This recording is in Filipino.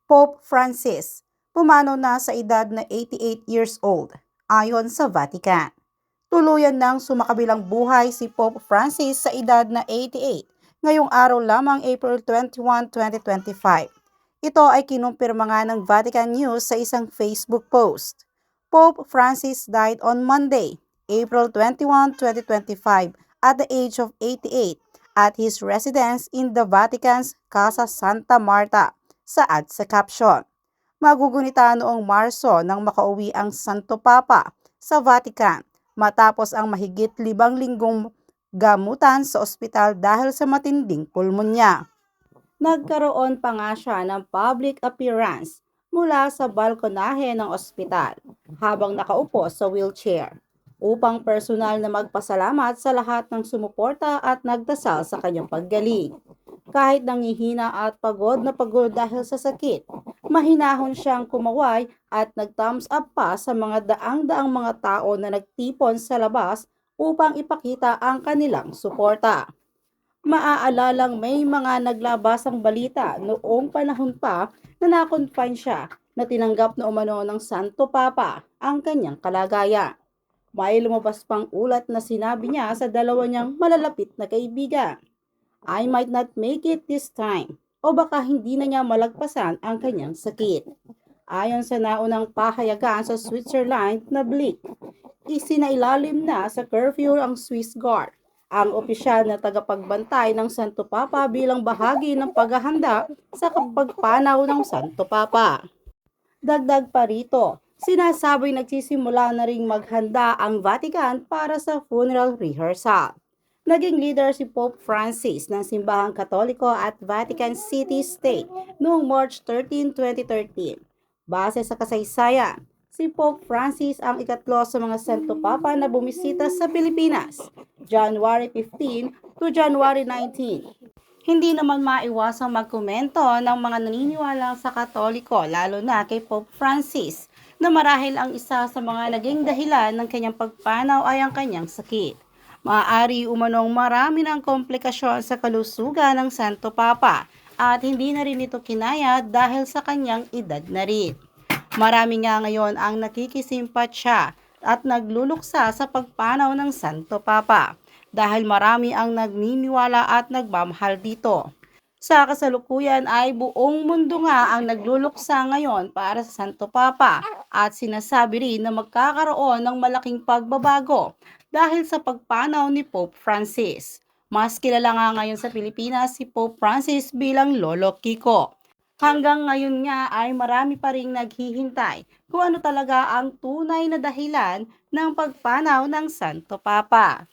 Pope Francis, pumanaw na sa edad na 88 years old, ayon sa Vatican. Tuluyan nang sumakabilang buhay si Pope Francis sa edad na 88, ngayong araw lamang April 21, 2025. Ito ay kinumpirma nga ng Vatican News sa isang Facebook post. Pope Francis died on Monday, April 21, 2025 at the age of 88 at his residence in the Vatican's Casa Santa Marta, saad sa caption. Magugunita noong Marso nang makauwi ang Santo Papa sa Vatican matapos ang mahigit 5 linggong gamutan sa ospital dahil sa matinding pulmonya. Nagkaroon pa nga siya ng public appearance mula sa balkonahe ng ospital habang nakaupo sa wheelchair upang personal na magpasalamat sa lahat ng sumuporta at nagdasal sa kanyang paggaling. Kahit nangihina at pagod na pagod dahil sa sakit, mahinahon siyang kumaway at nag-thumbs up pa sa mga daang-daang mga tao na nagtipon sa labas upang ipakita ang kanilang suporta. Maaalalang may mga naglabasang balita noong panahon pa na na-confine siya na tinanggap na umano ng Santo Papa ang kanyang kalagayan. May lumabas pang ulat na sinabi niya sa dalawa niyang malalapit na kaibigan, "I might not make it this time," o baka hindi na niya malagpasan ang kanyang sakit. Ayon sa naunang pahayagan sa Switzerland na Blick, isinailalim na sa curfew ang Swiss Guard, ang opisyal na tagapagbantay ng Santo Papa bilang bahagi ng paghahanda sa pagpanaw ng Santo Papa. Dagdag pa rito, sinasabing nagsisimula na ring maghanda ang Vatican para sa funeral rehearsal. Naging leader si Pope Francis ng Simbahang Katoliko at Vatican City State noong March 13, 2013. Base sa kasaysayan, si Pope Francis ang ikatlo sa mga Santo Papa na bumisita sa Pilipinas, January 15 to January 19. Hindi naman maiwasang magkomento ng mga naniniwala sa Katoliko, lalo na kay Pope Francis, na marahil ang isa sa mga naging dahilan ng kanyang pagpanaw ay ang kanyang sakit. Maaari umanong marami ng komplikasyon sa kalusugan ng Santo Papa at hindi na rin ito kinaya dahil sa kanyang edad na rin. Marami nga ngayon ang nakikisimpatya at nagluluksa sa pagpanaw ng Santo Papa dahil marami ang nagniniwala at nagmamahal dito. Sa kasalukuyan ay buong mundo nga ang nagluluksa ngayon para sa Santo Papa at sinasabi rin na magkakaroon ng malaking pagbabago dahil sa pagpanaw ni Pope Francis. Mas kilala nga ngayon sa Pilipinas si Pope Francis bilang Lolo Kiko. Hanggang ngayon nga ay marami pa ring naghihintay kung ano talaga ang tunay na dahilan ng pagpanaw ng Santo Papa.